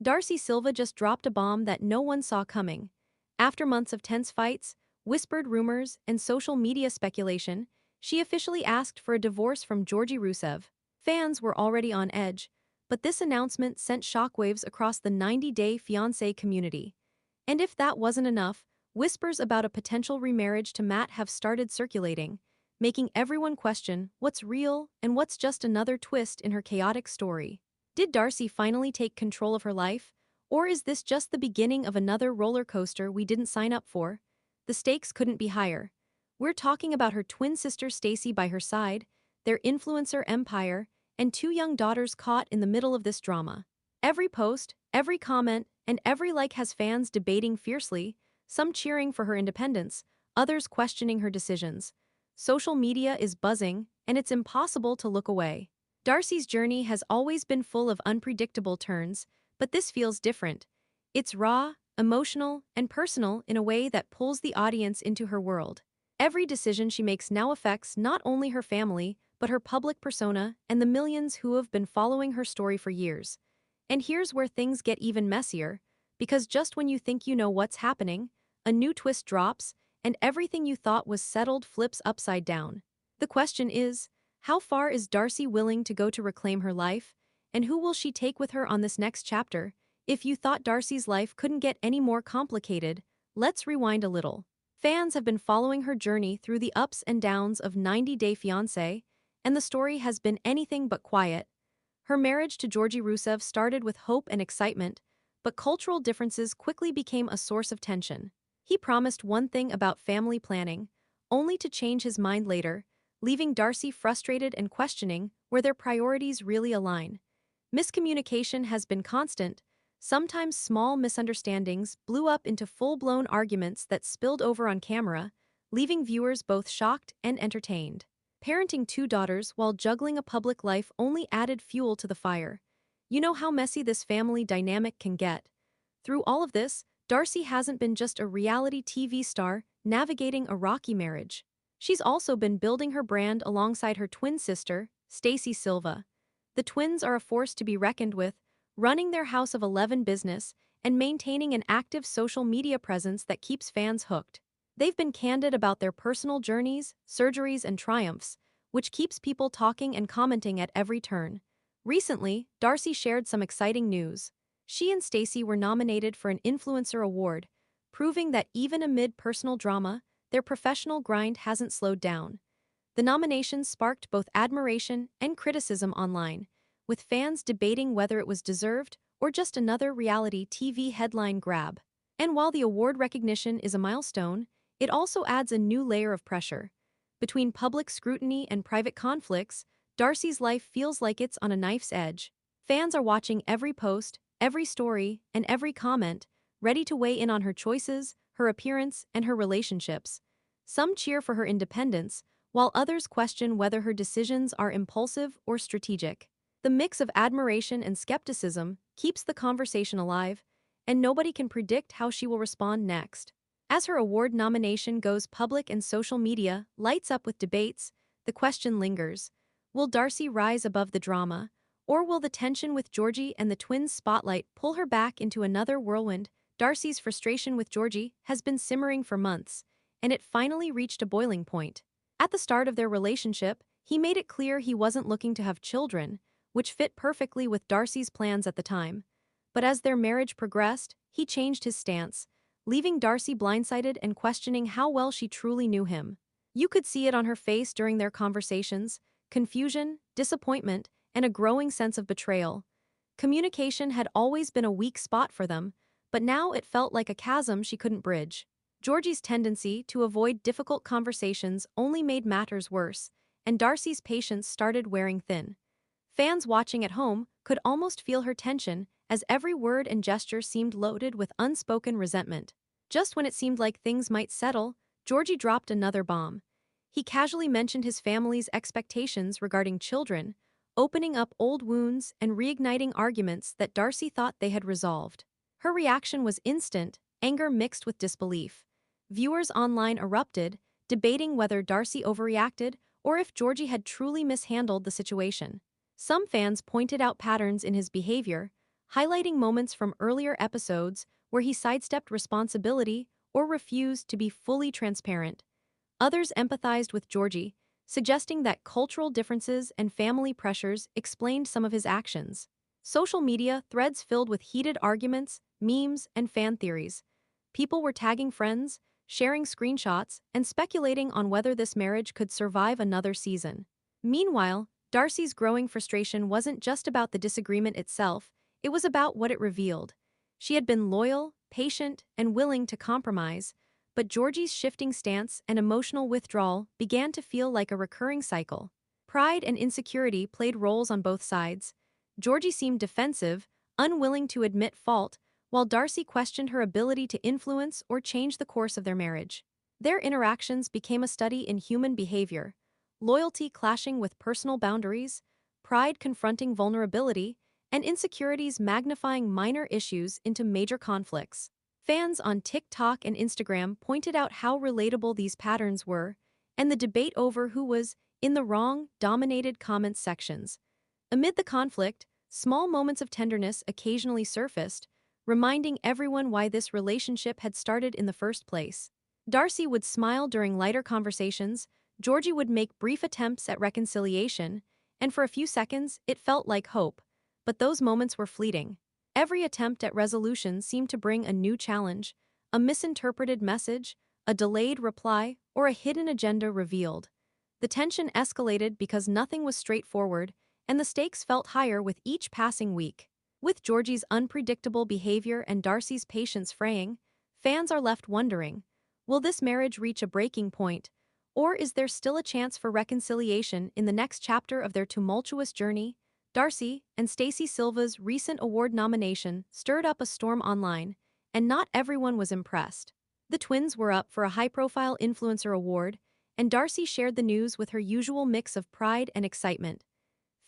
Darcy Silva just dropped a bomb that no one saw coming. After months of tense fights, whispered rumors, and social media speculation, she officially asked for a divorce from Georgie Rusev. Fans were already on edge, but this announcement sent shockwaves across the 90-day fiancé community. And if that wasn't enough, whispers about a potential remarriage to Matt have started circulating, making everyone question what's real and what's just another twist in her chaotic story. Did Darcy finally take control of her life, or is this just the beginning of another roller coaster we didn't sign up for? The stakes couldn't be higher. We're talking about her twin sister Stacy by her side, their influencer empire, and two young daughters caught in the middle of this drama. Every post, every comment, and every like has fans debating fiercely, some cheering for her independence, others questioning her decisions. Social media is buzzing, and it's impossible to look away. Darcy's journey has always been full of unpredictable turns, but this feels different. It's raw, emotional, and personal in a way that pulls the audience into her world. Every decision she makes now affects not only her family, but her public persona and the millions who have been following her story for years. And here's where things get even messier, because just when you think you know what's happening, a new twist drops, and everything you thought was settled flips upside down. The question is, how far is Darcy willing to go to reclaim her life, and who will she take with her on this next chapter? If you thought Darcy's life couldn't get any more complicated, let's rewind a little. Fans have been following her journey through the ups and downs of 90 Day Fiancé, and the story has been anything but quiet. Her marriage to Georgie Rusev started with hope and excitement, but cultural differences quickly became a source of tension. He promised one thing about family planning, only to change his mind later, leaving Darcy frustrated and questioning where their priorities really align. Miscommunication has been constant. Sometimes small misunderstandings blew up into full-blown arguments that spilled over on camera, leaving viewers both shocked and entertained. Parenting two daughters while juggling a public life only added fuel to the fire. You know how messy this family dynamic can get. Through all of this, Darcy hasn't been just a reality TV star navigating a rocky marriage. She's also been building her brand alongside her twin sister, Darcy Silva. The twins are a force to be reckoned with, running their House of 11 business and maintaining an active social media presence that keeps fans hooked. They've been candid about their personal journeys, surgeries, and triumphs, which keeps people talking and commenting at every turn. Recently, Darcy shared some exciting news. She and Stacy were nominated for an Influencer Award, proving that even amid personal drama, their professional grind hasn't slowed down. The nominations sparked both admiration and criticism online, with fans debating whether it was deserved or just another reality TV headline grab. And while the award recognition is a milestone, it also adds a new layer of pressure. Between public scrutiny and private conflicts, Darcy's life feels like it's on a knife's edge. Fans are watching every post, every story, and every comment, ready to weigh in on her choices, her appearance, and her relationships. Some cheer for her independence, while others question whether her decisions are impulsive or strategic. The mix of admiration and skepticism keeps the conversation alive, and nobody can predict how she will respond next. As her award nomination goes public and social media lights up with debates, the question lingers: will Darcy rise above the drama, or will the tension with Georgie and the twins' spotlight pull her back into another whirlwind? Darcy's frustration with Georgie has been simmering for months, and it finally reached a boiling point. At the start of their relationship, he made it clear he wasn't looking to have children, which fit perfectly with Darcy's plans at the time. But as their marriage progressed, he changed his stance, leaving Darcy blindsided and questioning how well she truly knew him. You could see it on her face during their conversations: confusion, disappointment, and a growing sense of betrayal. Communication had always been a weak spot for them, but now it felt like a chasm she couldn't bridge. Georgie's tendency to avoid difficult conversations only made matters worse, and Darcy's patience started wearing thin. Fans watching at home could almost feel her tension, as every word and gesture seemed loaded with unspoken resentment. Just when it seemed like things might settle, Georgie dropped another bomb. He casually mentioned his family's expectations regarding children, opening up old wounds and reigniting arguments that Darcy thought they had resolved. Her reaction was instant, anger mixed with disbelief. Viewers online erupted, debating whether Darcy overreacted or if Georgie had truly mishandled the situation. Some fans pointed out patterns in his behavior, highlighting moments from earlier episodes where he sidestepped responsibility or refused to be fully transparent. Others empathized with Georgie, suggesting that cultural differences and family pressures explained some of his actions. Social media threads filled with heated arguments, memes, and fan theories. People were tagging friends, sharing screenshots, and speculating on whether this marriage could survive another season. Meanwhile, Darcy's growing frustration wasn't just about the disagreement itself, it was about what it revealed. She had been loyal, patient, and willing to compromise, but Georgie's shifting stance and emotional withdrawal began to feel like a recurring cycle. Pride and insecurity played roles on both sides. Georgie seemed defensive, unwilling to admit fault, while Darcy questioned her ability to influence or change the course of their marriage. Their interactions became a study in human behavior, loyalty clashing with personal boundaries, pride confronting vulnerability, and insecurities magnifying minor issues into major conflicts. Fans on TikTok and Instagram pointed out how relatable these patterns were, and the debate over who was in the wrong dominated comments sections. Amid the conflict, small moments of tenderness occasionally surfaced, reminding everyone why this relationship had started in the first place. Darcy would smile during lighter conversations, Georgie would make brief attempts at reconciliation, and for a few seconds it felt like hope. But those moments were fleeting. Every attempt at resolution seemed to bring a new challenge, a misinterpreted message, a delayed reply, or a hidden agenda revealed. The tension escalated because nothing was straightforward, and the stakes felt higher with each passing week. With Georgie's unpredictable behavior and Darcy's patience fraying, fans are left wondering, will this marriage reach a breaking point, or is there still a chance for reconciliation in the next chapter of their tumultuous journey? Darcy and Darcy Silva's recent award nomination stirred up a storm online, and not everyone was impressed. The twins were up for a high-profile influencer award, and Darcy shared the news with her usual mix of pride and excitement.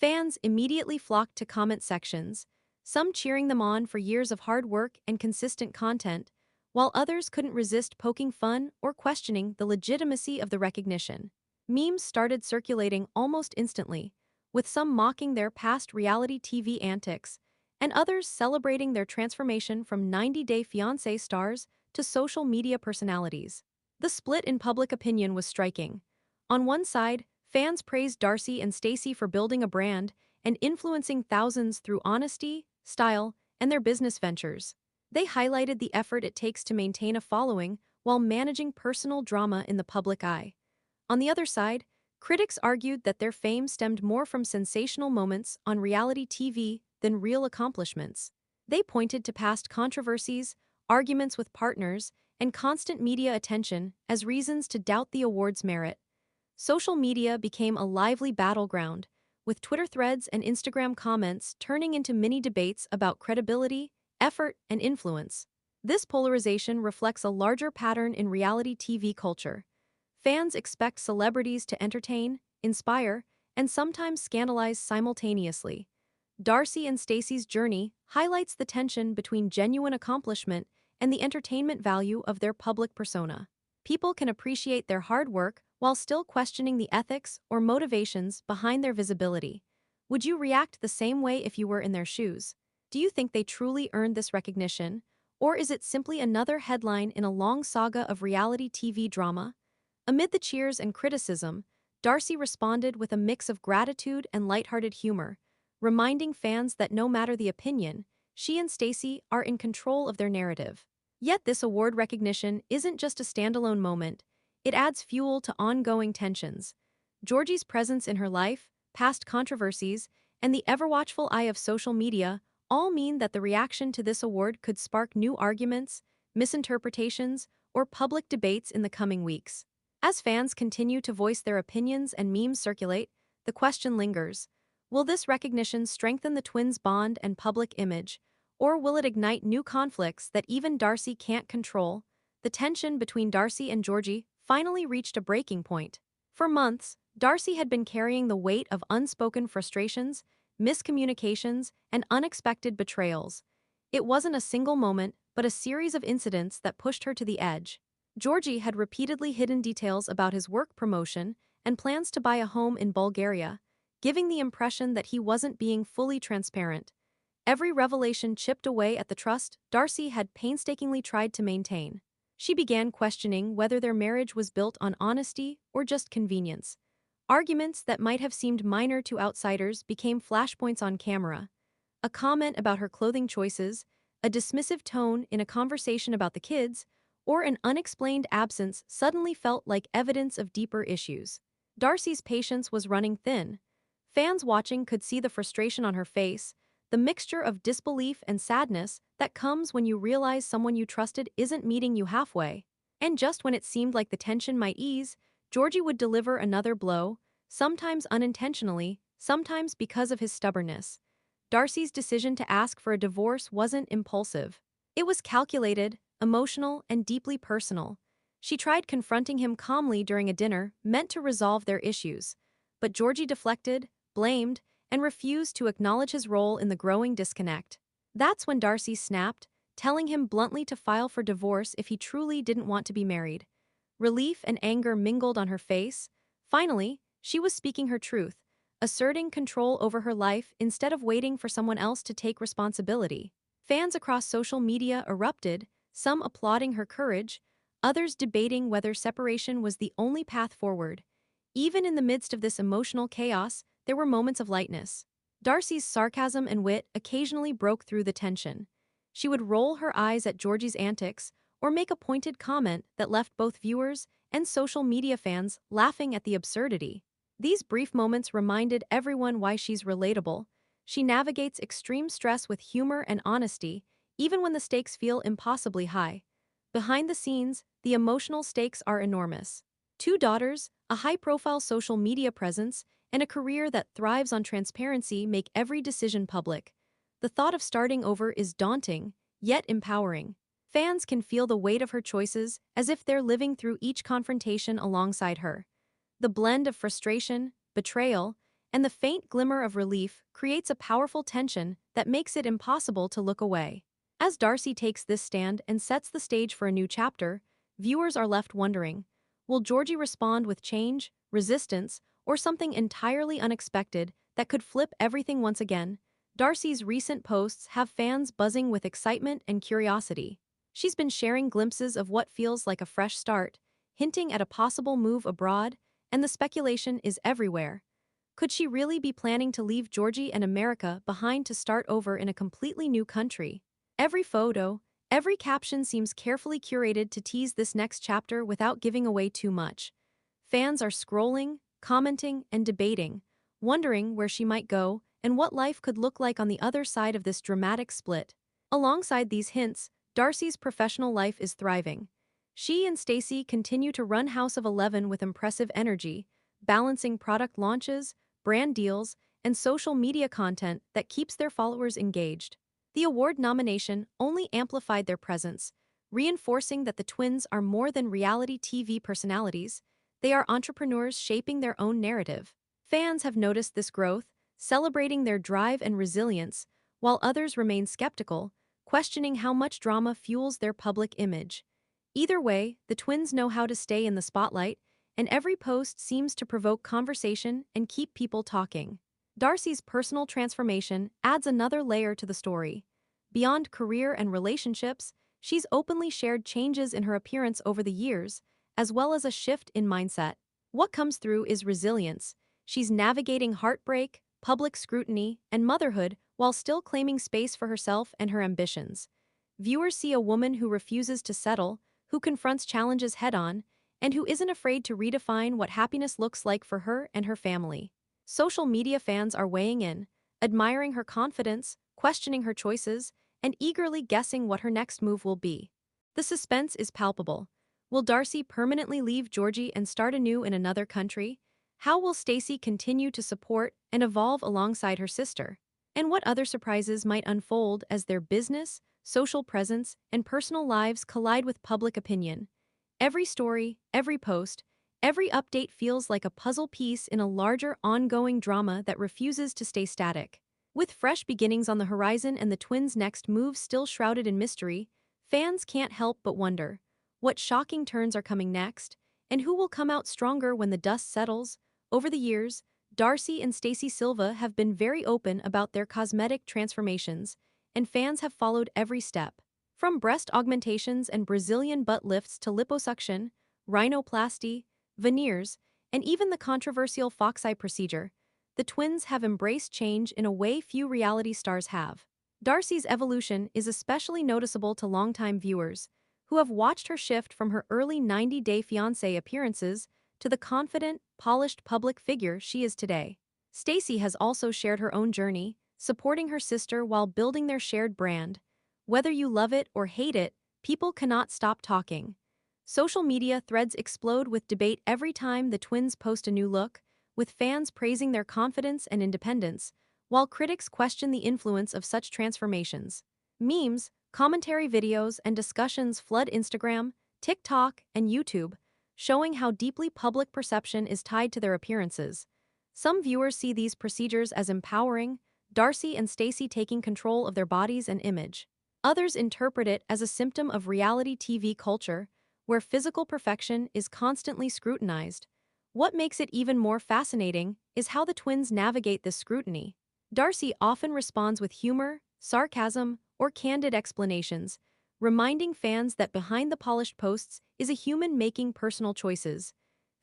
Fans immediately flocked to comment sections, some cheering them on for years of hard work and consistent content, while others couldn't resist poking fun or questioning the legitimacy of the recognition. Memes started circulating almost instantly, with some mocking their past reality TV antics, and others celebrating their transformation from 90-Day Fiancé stars to social media personalities. The split in public opinion was striking. On one side, fans praised Darcy and Stacey for building a brand and influencing thousands through honesty, style, and their business ventures. They highlighted the effort it takes to maintain a following while managing personal drama in the public eye. On the other side, critics argued that their fame stemmed more from sensational moments on reality TV than real accomplishments. They pointed to past controversies, arguments with partners, and constant media attention as reasons to doubt the award's merit. Social media became a lively battleground, with Twitter threads and Instagram comments turning into mini debates about credibility, effort, and influence. This polarization reflects a larger pattern in reality TV culture. Fans expect celebrities to entertain, inspire, and sometimes scandalize simultaneously. Darcy and Stacey's journey highlights the tension between genuine accomplishment and the entertainment value of their public persona. People can appreciate their hard work while still questioning the ethics or motivations behind their visibility. Would you react the same way if you were in their shoes? Do you think they truly earned this recognition, or is it simply another headline in a long saga of reality TV drama? Amid the cheers and criticism, Darcy responded with a mix of gratitude and lighthearted humor, reminding fans that no matter the opinion, she and Stacey are in control of their narrative. Yet this award recognition isn't just a standalone moment, it adds fuel to ongoing tensions. Georgie's presence in her life, past controversies, and the ever-watchful eye of social media all mean that the reaction to this award could spark new arguments, misinterpretations, or public debates in the coming weeks. As fans continue to voice their opinions and memes circulate, the question lingers: will this recognition strengthen the twins' bond and public image, or will it ignite new conflicts that even Darcy can't control? The tension between Darcy and Georgie finally reached a breaking point. For months, Darcy had been carrying the weight of unspoken frustrations, miscommunications, and unexpected betrayals. It wasn't a single moment, but a series of incidents that pushed her to the edge. Georgie had repeatedly hidden details about his work promotion and plans to buy a home in Bulgaria, giving the impression that he wasn't being fully transparent. Every revelation chipped away at the trust Darcy had painstakingly tried to maintain. She began questioning whether their marriage was built on honesty or just convenience. Arguments that might have seemed minor to outsiders became flashpoints on camera. A comment about her clothing choices, a dismissive tone in a conversation about the kids, or an unexplained absence suddenly felt like evidence of deeper issues. Darcy's patience was running thin. Fans watching could see the frustration on her face, the mixture of disbelief and sadness that comes when you realize someone you trusted isn't meeting you halfway. And just when it seemed like the tension might ease, Georgie would deliver another blow, sometimes unintentionally, sometimes because of his stubbornness. Darcy's decision to ask for a divorce wasn't impulsive. It was calculated, emotional, and deeply personal. She tried confronting him calmly during a dinner meant to resolve their issues, but Georgie deflected, blamed, and refused to acknowledge his role in the growing disconnect. That's when Darcy snapped, telling him bluntly to file for divorce if he truly didn't want to be married. Relief and anger mingled on her face. Finally, she was speaking her truth, asserting control over her life instead of waiting for someone else to take responsibility. Fans across social media erupted, some applauding her courage, others debating whether separation was the only path forward. Even in the midst of this emotional chaos, there were moments of lightness. Darcy's sarcasm and wit occasionally broke through the tension. She would roll her eyes at Georgie's antics or make a pointed comment that left both viewers and social media fans laughing at the absurdity. These brief moments reminded everyone why she's relatable. She navigates extreme stress with humor and honesty, even when the stakes feel impossibly high. Behind the scenes, the emotional stakes are enormous. Two daughters, a high-profile social media presence, and a career that thrives on transparency make every decision public. The thought of starting over is daunting, yet empowering. Fans can feel the weight of her choices as if they're living through each confrontation alongside her. The blend of frustration, betrayal, and the faint glimmer of relief creates a powerful tension that makes it impossible to look away. As Darcy takes this stand and sets the stage for a new chapter, viewers are left wondering, will Georgie respond with change, resistance, or something entirely unexpected that could flip everything once again? Darcy's recent posts have fans buzzing with excitement and curiosity. She's been sharing glimpses of what feels like a fresh start, hinting at a possible move abroad, and the speculation is everywhere. Could she really be planning to leave Georgie and America behind to start over in a completely new country? Every photo, every caption seems carefully curated to tease this next chapter without giving away too much. Fans are scrolling, commenting, and debating, wondering where she might go and what life could look like on the other side of this dramatic split. Alongside these hints, Darcy's professional life is thriving. She and Stacey continue to run House of 11 with impressive energy, balancing product launches, brand deals, and social media content that keeps their followers engaged. The award nomination only amplified their presence, reinforcing that the twins are more than reality TV personalities. They are entrepreneurs shaping their own narrative. Fans have noticed this growth, celebrating their drive and resilience, while others remain skeptical, questioning how much drama fuels their public image. Either way, the twins know how to stay in the spotlight, and every post seems to provoke conversation and keep people talking. Darcy's personal transformation adds another layer to the story. Beyond career and relationships, she's openly shared changes in her appearance over the years, as well as a shift in mindset. What comes through is resilience. She's navigating heartbreak, public scrutiny, and motherhood while still claiming space for herself and her ambitions. Viewers see a woman who refuses to settle, who confronts challenges head-on, and who isn't afraid to redefine what happiness looks like for her and her family. Social media fans are weighing in, admiring her confidence, questioning her choices, and eagerly guessing what her next move will be. The suspense is palpable. Will Darcy permanently leave Georgie and start anew in another country? How will Stacey continue to support and evolve alongside her sister? And what other surprises might unfold as their business, social presence, and personal lives collide with public opinion? Every story, every post, every update feels like a puzzle piece in a larger ongoing drama that refuses to stay static. With fresh beginnings on the horizon and the twins' next moves still shrouded in mystery, fans can't help but wonder, what shocking turns are coming next, and who will come out stronger when the dust settles? Over the years, Darcy and Darcy Silva have been very open about their cosmetic transformations, and fans have followed every step. From breast augmentations and Brazilian butt lifts to liposuction, rhinoplasty, veneers, and even the controversial fox eye procedure, the twins have embraced change in a way few reality stars have. Darcy's evolution is especially noticeable to longtime viewers, who have watched her shift from her early 90-day fiancé appearances to the confident, polished public figure she is today. Stacey has also shared her own journey, supporting her sister while building their shared brand. Whether you love it or hate it, people cannot stop talking. Social media threads explode with debate every time the twins post a new look, with fans praising their confidence and independence, while critics question the influence of such transformations. Memes, commentary videos, and discussions flood Instagram, TikTok, and YouTube, showing how deeply public perception is tied to their appearances. Some viewers see these procedures as empowering, Darcy and Stacey taking control of their bodies and image. Others interpret it as a symptom of reality TV culture, where physical perfection is constantly scrutinized. What makes it even more fascinating is how the twins navigate this scrutiny. Darcy often responds with humor, sarcasm, or candid explanations, reminding fans that behind the polished posts is a human making personal choices.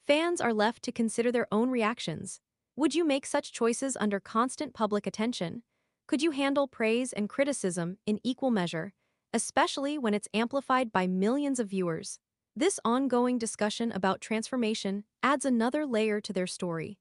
Fans are left to consider their own reactions. Would you make such choices under constant public attention? Could you handle praise and criticism in equal measure, especially when it's amplified by millions of viewers? This ongoing discussion about transformation adds another layer to their story.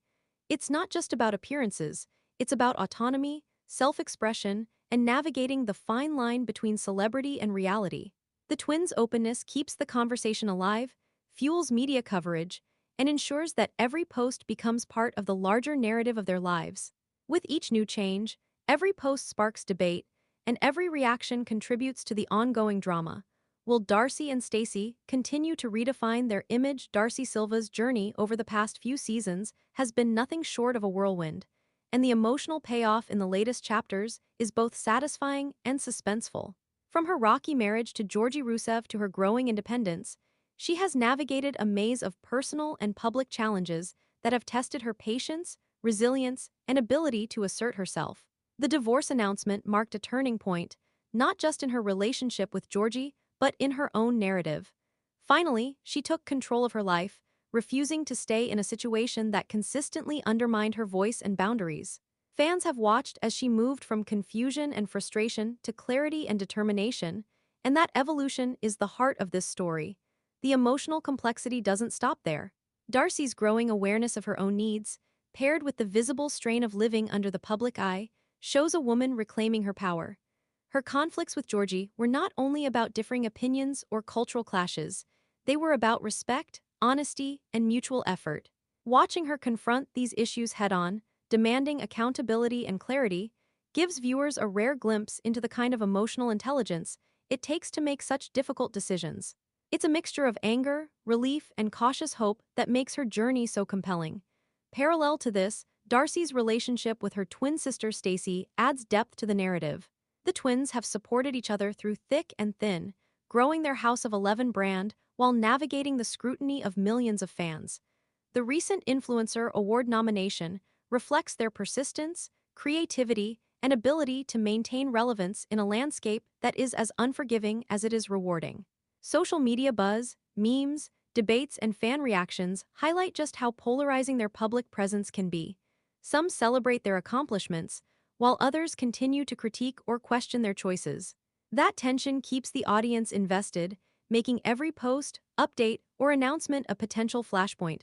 It's not just about appearances, it's about autonomy, self-expression, and navigating the fine line between celebrity and reality. The twins' openness keeps the conversation alive, fuels media coverage, and ensures that every post becomes part of the larger narrative of their lives. With each new change, every post sparks debate, and every reaction contributes to the ongoing drama. Will Darcy and Stacey continue to redefine their image? Darcy Silva's journey over the past few seasons has been nothing short of a whirlwind, and the emotional payoff in the latest chapters is both satisfying and suspenseful. From her rocky marriage to Georgie Rusev to her growing independence, she has navigated a maze of personal and public challenges that have tested her patience, resilience, and ability to assert herself. The divorce announcement marked a turning point, not just in her relationship with Georgie, but in her own narrative. Finally, she took control of her life, refusing to stay in a situation that consistently undermined her voice and boundaries. Fans have watched as she moved from confusion and frustration to clarity and determination, and that evolution is the heart of this story. The emotional complexity doesn't stop there. Darcy's growing awareness of her own needs, paired with the visible strain of living under the public eye, shows a woman reclaiming her power. Her conflicts with Georgie were not only about differing opinions or cultural clashes, they were about respect, honesty, and mutual effort. Watching her confront these issues head-on, demanding accountability and clarity, gives viewers a rare glimpse into the kind of emotional intelligence it takes to make such difficult decisions. It's a mixture of anger, relief, and cautious hope that makes her journey so compelling. Parallel to this, Darcy's relationship with her twin sister Stacey adds depth to the narrative. The twins have supported each other through thick and thin, growing their House of 11 brand while navigating the scrutiny of millions of fans. The recent Influencer Award nomination reflects their persistence, creativity, and ability to maintain relevance in a landscape that is as unforgiving as it is rewarding. Social media buzz, memes, debates, and fan reactions highlight just how polarizing their public presence can be. Some celebrate their accomplishments, while others continue to critique or question their choices. That tension keeps the audience invested, making every post, update, or announcement a potential flashpoint.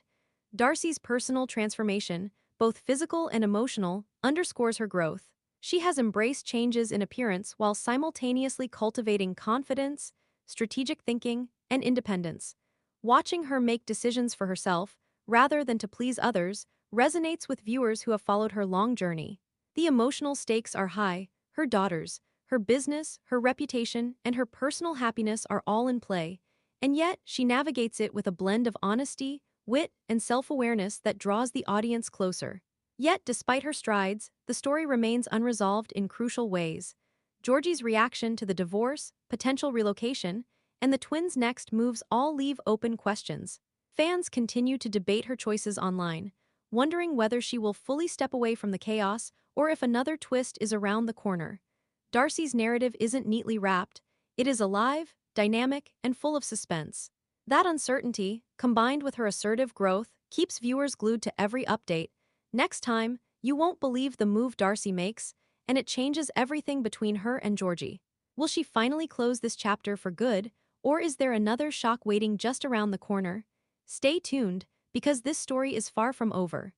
Darcy's personal transformation, both physical and emotional, underscores her growth. She has embraced changes in appearance while simultaneously cultivating confidence, strategic thinking, and independence. Watching her make decisions for herself, rather than to please others, resonates with viewers who have followed her long journey. The emotional stakes are high. Her daughters, her business, her reputation, and her personal happiness are all in play, and yet she navigates it with a blend of honesty, wit, and self-awareness that draws the audience closer. Yet, despite her strides, the story remains unresolved in crucial ways. Georgie's reaction to the divorce, potential relocation, and the twins' next moves all leave open questions. Fans continue to debate her choices online, wondering whether she will fully step away from the chaos or if another twist is around the corner. Darcy's narrative isn't neatly wrapped, it is alive, dynamic, and full of suspense. That uncertainty, combined with her assertive growth, keeps viewers glued to every update. Next time, you won't believe the move Darcy makes, and it changes everything between her and Georgie. Will she finally close this chapter for good, or is there another shock waiting just around the corner? Stay tuned, because this story is far from over.